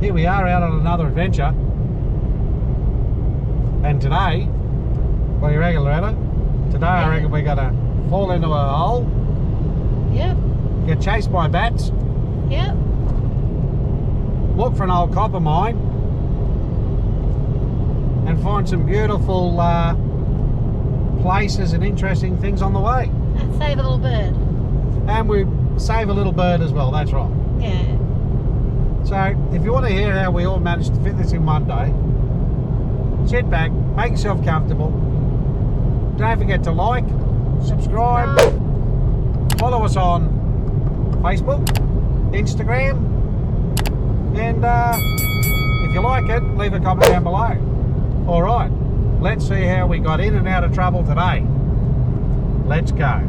here we are out on another adventure. And today, what do you reckon, Loretta? Today I reckon we're gonna fall into a hole. Yep. Get chased by bats. Yep. Look for an old copper mine. And find some beautiful places and interesting things on the way. And save a little bird. And we save a little bird as well, that's right. Yeah. So, if you want to hear how we all managed to fit this in one day, sit back, make yourself comfortable. Don't forget to like, subscribe, follow us on Facebook, Instagram, and if you like it, leave a comment down below. Alright, let's see how we got in and out of trouble today. Let's go.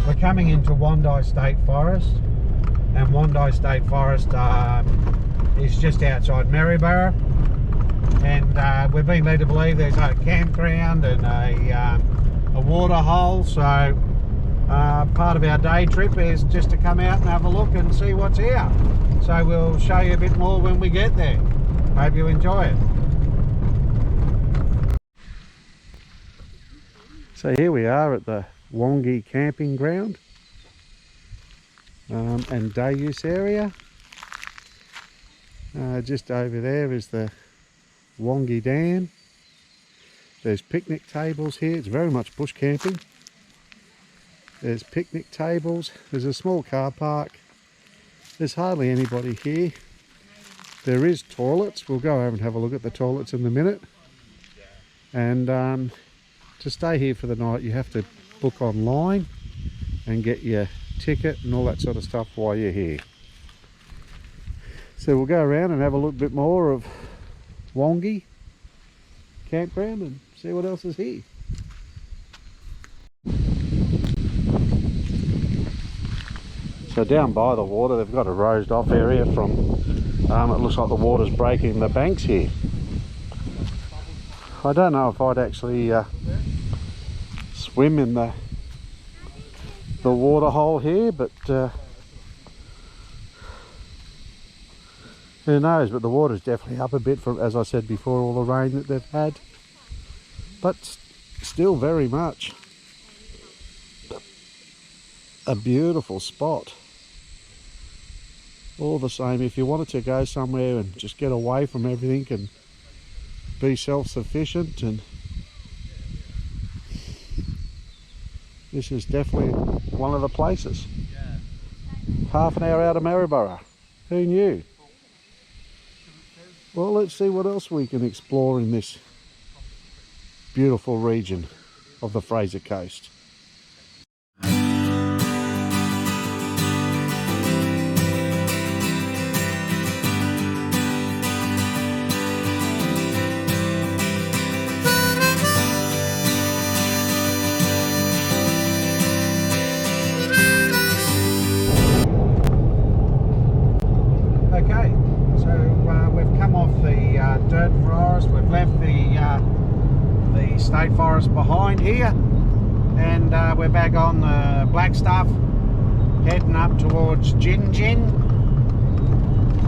We're coming into Wongi State Forest, and Wongi State Forest is just outside Maryborough, and we've been led to believe there's a campground and a water hole, so part of our day trip is just to come out and have a look and see what's here. So we'll show you a bit more when we get there. Hope you enjoy it. So here we are at the Wongi camping ground and day use area. Just over there is the Wongi Dam. There's picnic tables here. It's very much bush camping. There's picnic tables. There's a small car park. There's hardly anybody here. There is toilets. We'll go over and have a look at the toilets in a minute. And to stay here for the night, you have to book online and get your ticket and all that sort of stuff while you're here. So we'll go around and have a look bit more of Wongi campground and see what else is here. So down by the water they've got a roased off area from, it looks like the water's breaking the banks here. I don't know if I'd actually swim in the water hole here, but who knows, but the water's definitely up a bit from, as I said before, all the rain that they've had, but still very much a beautiful spot. All the same, if you wanted to go somewhere and just get away from everything and be self-sufficient, and this is definitely one of the places. Half an hour out of Maryborough. Who knew? Well, let's see what else we can explore in this beautiful region of the Fraser Coast. Okay, so we've come off the dirt forest, we've left the state forest behind here, and we're back on the black stuff, heading up towards Gin Gin,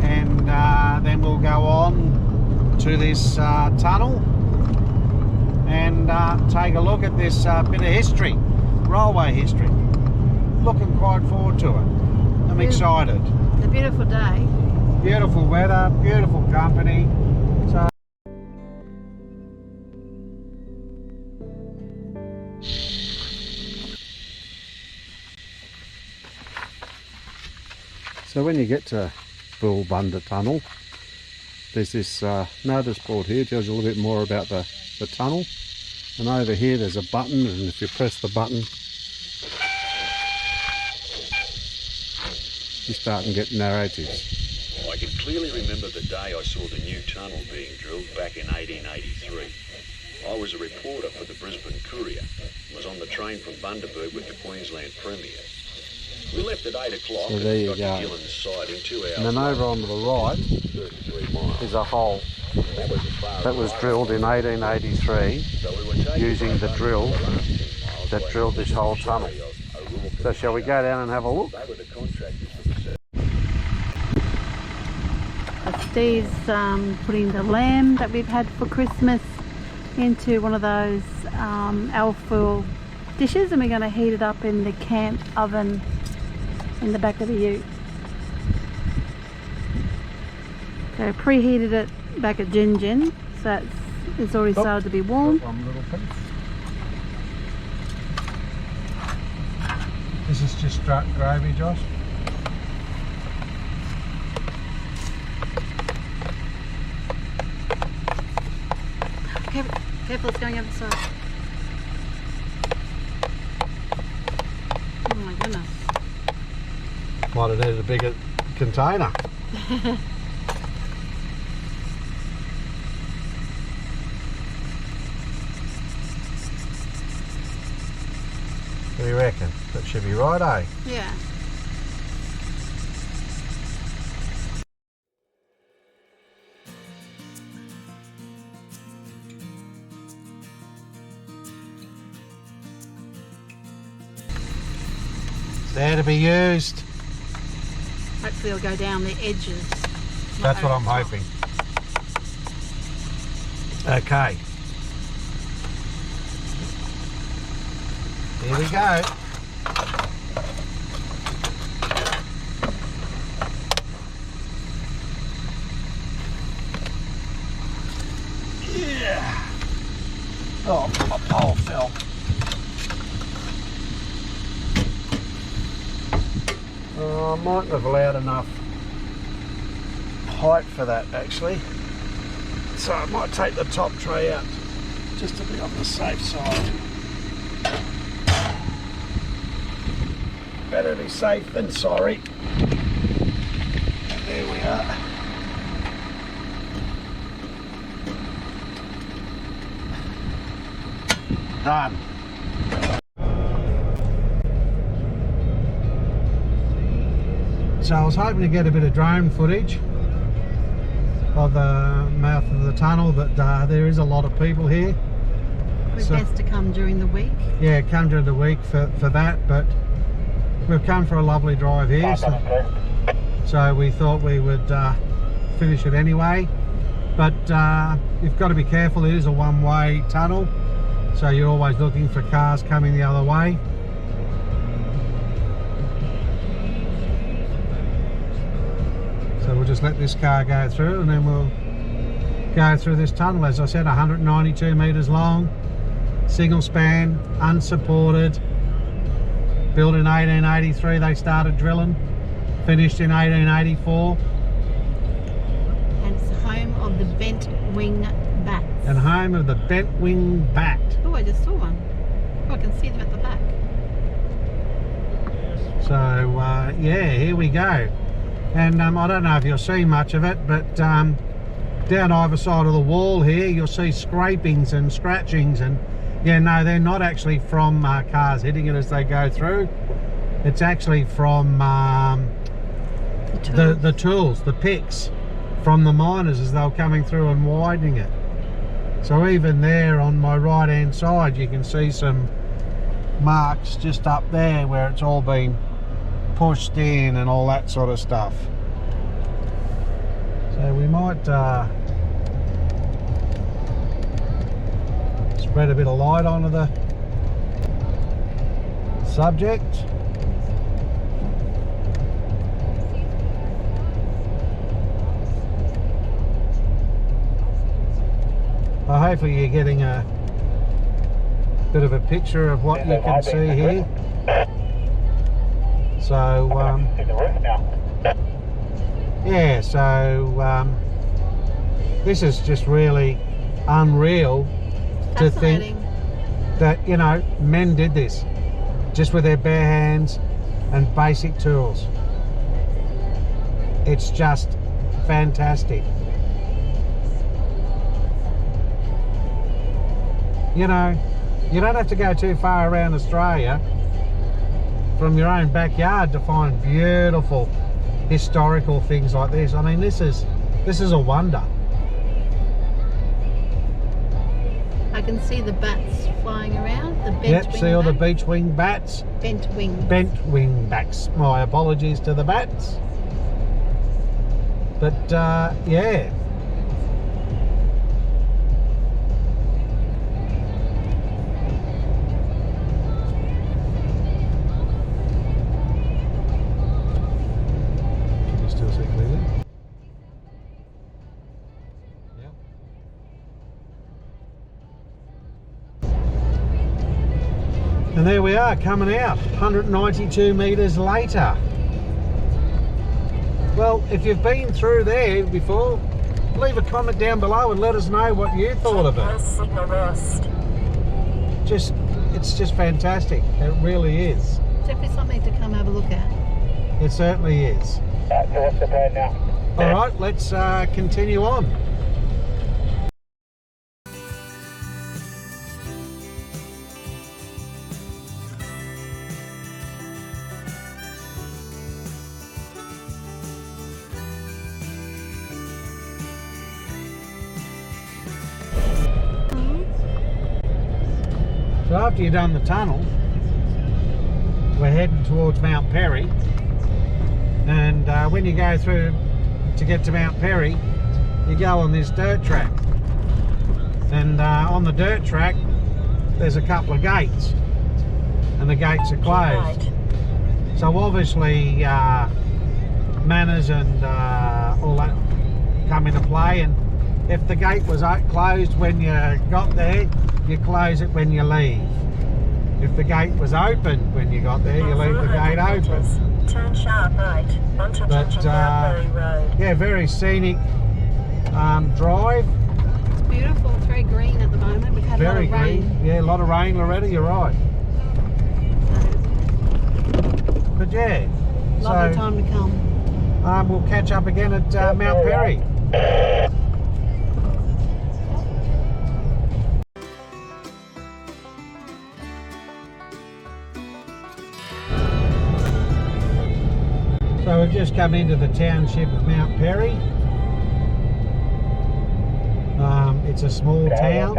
and then we'll go on to this tunnel and take a look at this bit of history, railway history. Looking quite forward to it. I'm excited. It's a beautiful day. Beautiful weather, beautiful company. So when you get to Boolboonda Tunnel, there's this notice board here, tells you a little bit more about the tunnel. And over here there's a button, and if you press the button, you start and get narratives. I can clearly remember the day I saw the new tunnel being drilled back in 1883. I was a reporter for the Brisbane Courier. I was on the train from Bundaberg with the Queensland Premier. We left at 8 o'clock So there you and got go. to Gillen's side in 2 hours. And then over on the right 33 miles. is a hole That was as far that as was I drilled in 1883 So we were taking using the drill the last 10 miles that by drilled this whole tunnel. So shall we go down and have a look? They were the contractors for the service. Steve's putting the lamb that we've had for Christmas into one of those alfoil dishes, and we're going to heat it up in the camp oven in the back of the ute. So preheated it back at Gin Gin, so it's already started to be warm. One little piece. This is just straight gravy, Josh. Careful, it's going over the side. Oh my goodness. Might have needed a bigger container. What do you reckon? That should be right, eh? Yeah. It's there to be used. Hopefully it'll go down the edges. That's what I'm hoping. Okay. Here we go. Yeah. Oh, my pole fell. Oh, I mightn't have allowed enough height for that actually. So I might take the top tray out just to be on the safe side. Better be safe than sorry. There we are. Done. So I was hoping to get a bit of drone footage of the mouth of the tunnel, but there is a lot of people here. It's best to come during the week. Yeah, come during the week for that, but we've come for a lovely drive here, so we thought we would finish it anyway. But you've got to be careful, it is a one-way tunnel, so you're always looking for cars coming the other way. So we'll just let this car go through and then we'll go through this tunnel. As I said, 192 metres long, single span, unsupported. Built in 1883, they started drilling, finished in 1884. And it's the home of the bent wing bats. And home of the bent wing bat. Oh, I just saw one. Oh, I can see them at the back. So yeah, here we go. And I don't know if you'll see much of it, but down either side of the wall here you'll see scrapings and scratchings, and yeah, no, they're not actually from cars hitting it as they go through. It's actually from the tools, the picks from the miners as they were coming through and widening it. So even there on my right hand side you can see some marks just up there where it's all been pushed in and all that sort of stuff. So we might spread a bit of light onto the subject. Well, hopefully you're getting a bit of a picture of what you can see here. So yeah, so this is just really unreal to think that, you know, men did this just with their bare hands and basic tools. It's just fantastic. You know, you don't have to go too far around Australia from your own backyard to find beautiful historical things like this. I mean, this is a wonder. I can see the bats flying around. The bent Yep, wing see all the bats. beach wing bats? Bent wings. Bent wing bats. My apologies to the bats. But yeah. Can you still see clearly? Yep. And there we are, coming out 192 metres later. Well, if you've been through there before, leave a comment down below and let us know what you thought of it. Signal lost. It's just fantastic. It really is. Definitely something to come have a look at. It certainly is. So what's the plan now? All right, let's continue on. So after you've done the tunnel, we're heading towards Mount Perry, and when you go through to get to Mount Perry, you go on this dirt track, and on the dirt track there's a couple of gates, and the gates are closed. So obviously manners and all that come into play, and if the gate was closed when you got there, you close it when you leave. If the gate was open when you got there, you leave the gate open. Turn sharp right onto Mount Perry Road. Yeah, very scenic drive. It's beautiful. It's very green at the moment. We've had Very a lot of rain. green. Yeah, a lot of rain, Loretta, you're right. But yeah, Lovely so time to come. we'll catch up again at Mount Perry. So we've just come into the township of Mount Perry. It's a small town.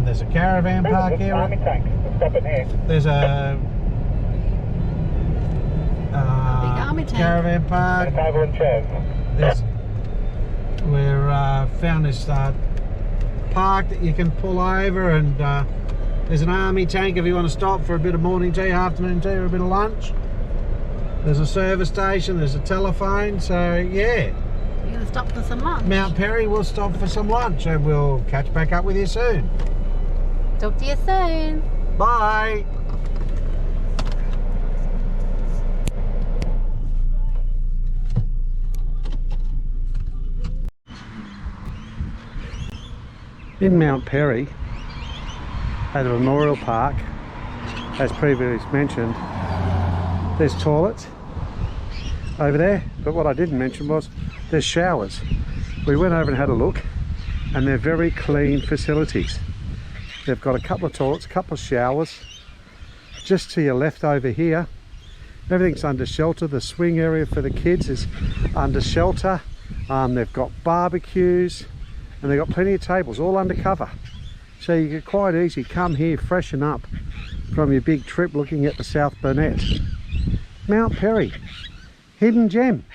There's a caravan park here. There's a Big army tank. caravan park. There's, we're found this park that you can pull over, and there's an army tank if you want to stop for a bit of morning tea, afternoon tea, or a bit of lunch. There's a service station, there's a telephone, so yeah. You're going to stop for some lunch. Mount Perry, will stop for some lunch, and we'll catch back up with you soon. Talk to you soon. Bye! In Mount Perry, at the Memorial Park, as previously mentioned, there's toilets over there, but what I didn't mention was there's showers. We went over and had a look, and they're very clean facilities. They've got a couple of toilets, a couple of showers. Just to your left over here, everything's under shelter. The swing area for the kids is under shelter. They've got barbecues, and they've got plenty of tables all under cover. So you can quite easily come here, freshen up from your big trip looking at the South Burnett. Mount Perry, hidden gem.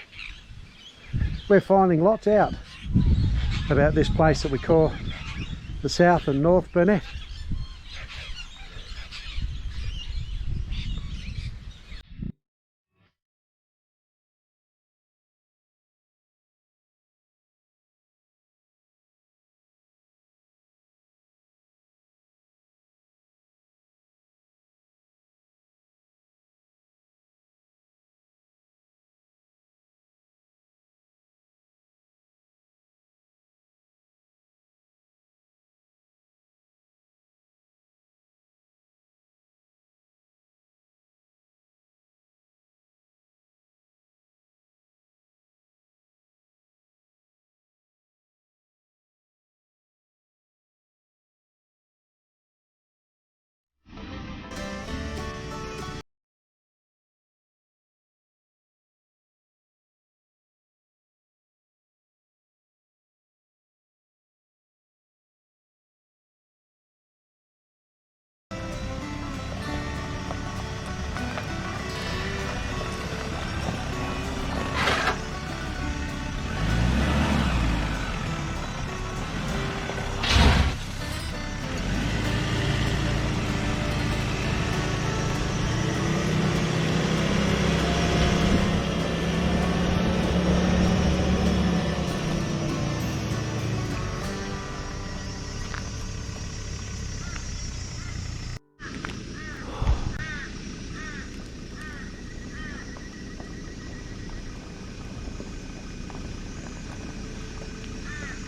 We're finding lots out about this place that we call the South and North Burnett.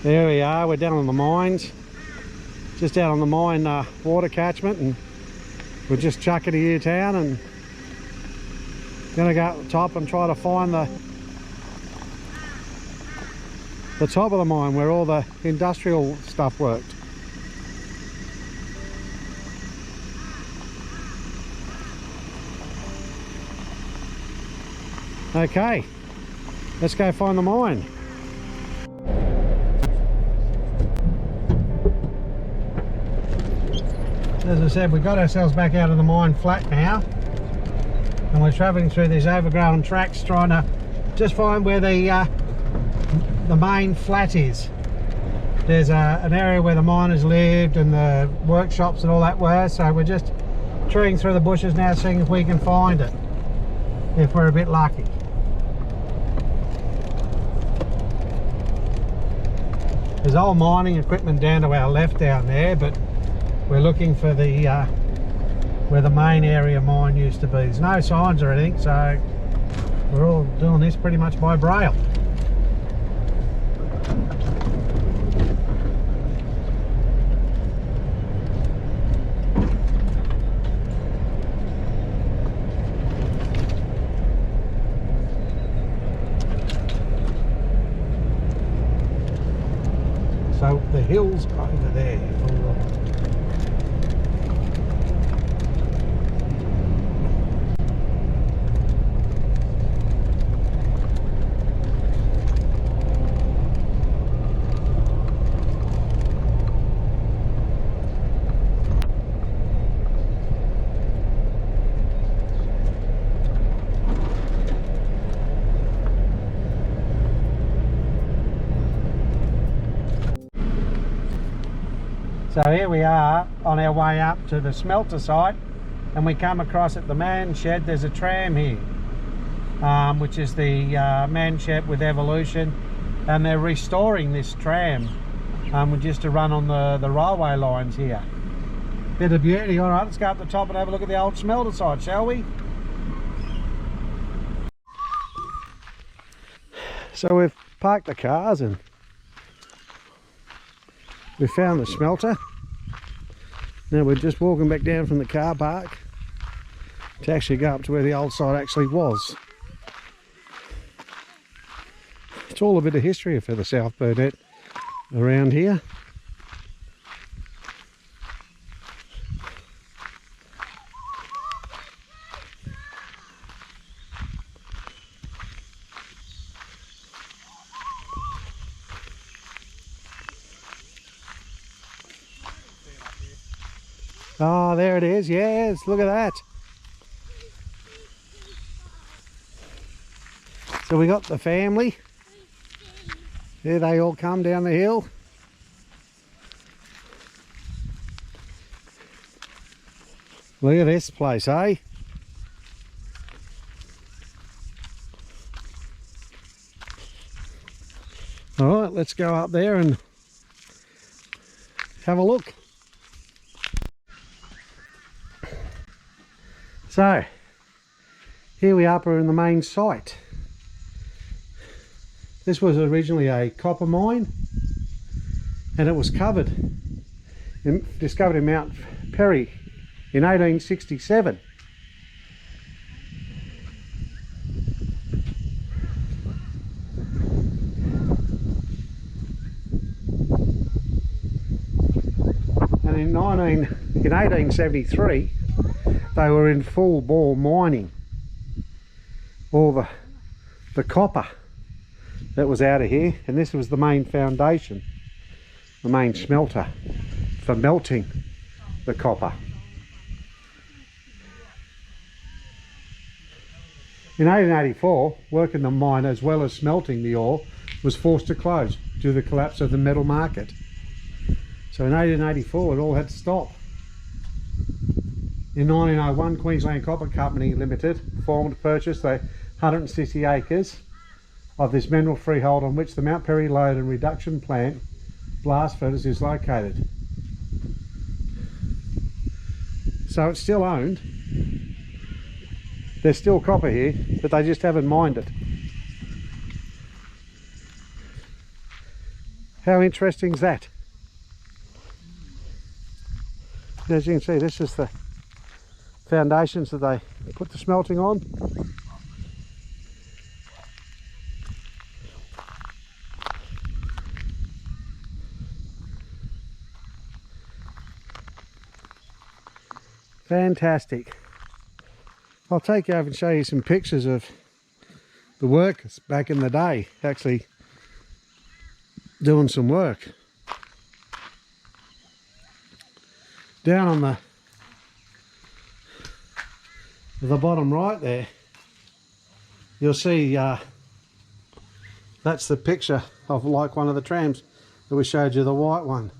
There we are, we're down on the mines. Just out on the mine water catchment, and we're just chucking here town and gonna go up the top and try to find the top of the mine where all the industrial stuff worked. Okay, let's go find the mine. As I said, we got ourselves back out of the mine flat now, and we're travelling through these overgrown tracks trying to just find where the main flat is. There's an area where the miners lived and the workshops and all that were, so we're just treeing through the bushes now, seeing if we can find it, if we're a bit lucky. There's old mining equipment down to our left down there, but we're looking for the where the main area mine used to be. There's no signs or anything, so we're all doing this pretty much by braille. So the hill's over there. So here we are on our way up to the smelter site, and we come across at the man shed. There's a tram here, which is the man shed with Evolution, and they're restoring this tram, just to run on the railway lines here. Bit of beauty. All right, let's go up the top and have a look at the old smelter site, shall we? So we've parked the cars and we found the smelter. Now we're just walking back down from the car park to actually go up to where the old site actually was. It's all a bit of history for the South Burnett around here. Oh, there it is. Yes, look at that. So we got the family. There they all come down the hill. Look at this place, eh? All right, let's go up there and have a look. So, here we are, we're in the main site. This was originally a copper mine, and it was discovered in Mount Perry in 1867. And in 1873, they were in full bore mining all the copper that was out of here, and this was the main foundation, the main smelter for melting the copper. In 1884, work in the mine as well as smelting the ore was forced to close due to the collapse of the metal market. So in 1884 it all had to stop. In 1901, Queensland Copper Company Limited formed to purchase the 160 acres of this mineral freehold on which the Mount Perry Load and Reduction Plant blast furnace is located. So it's still owned. There's still copper here, but they just haven't mined it. How interesting is that? As you can see, this is the foundations that they put the smelting on. Fantastic. I'll take you over and show you some pictures of the workers back in the day, actually doing some work. Down on the bottom right there, you'll see that's the picture of like one of the trams that we showed you, the white one.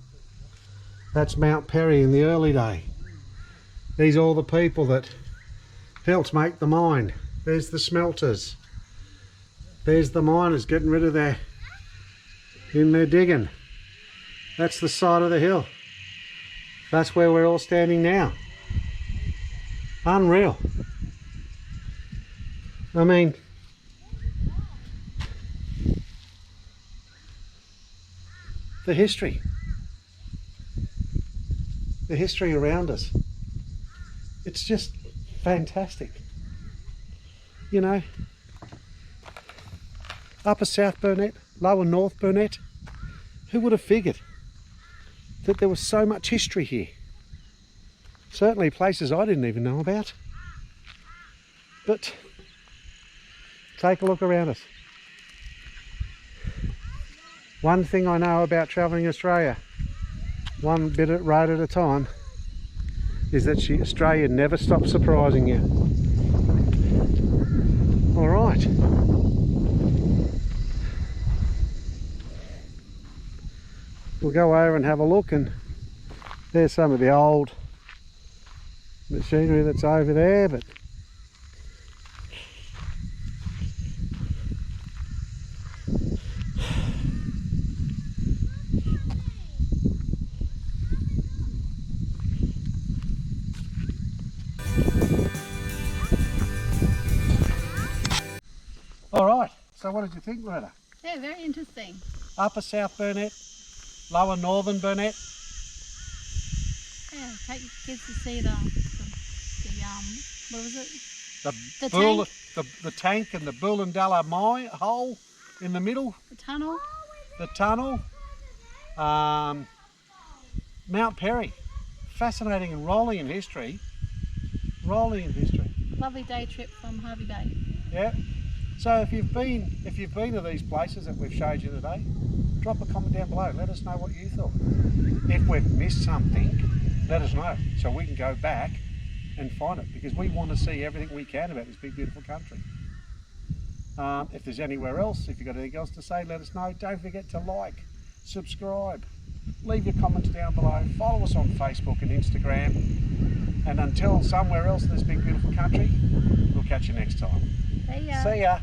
That's Mount Perry in the early day. These are all the people that helped make the mine. There's the smelters. There's the miners getting rid of their digging. That's the side of the hill. That's where we're all standing now. Unreal. I mean, the history around us. It's just fantastic. You know, Upper South Burnett, Lower North Burnett. Who would have figured that there was so much history here? Certainly places I didn't even know about. But take a look around us. One thing I know about travelling Australia, one bit of road at a time, is that Australia never stops surprising you. All right. We'll go over and have a look, and there's some of the old machinery that's over there, but all right, so what did you think, Loretta? Yeah, very interesting. Upper South Burnett, Lower Northern Burnett. Yeah, take your kids to see the what was it? The tank and the Boolboonda mine hole in the middle. The tunnel. The tunnel. Mount Perry. Fascinating and rolling in history. Rolling in history. Lovely day trip from Hervey Bay. Yeah. So if you've been to these places that we've showed you today, drop a comment down below. Let us know what you thought. If we've missed something, let us know so we can go back and find it, because we want to see everything we can about this big beautiful country. If there's anywhere else, if you've got anything else to say, let us know. Don't forget to like, subscribe, leave your comments down below, follow us on Facebook and Instagram, and until somewhere else in this big beautiful country, we'll catch you next time. See ya. See ya.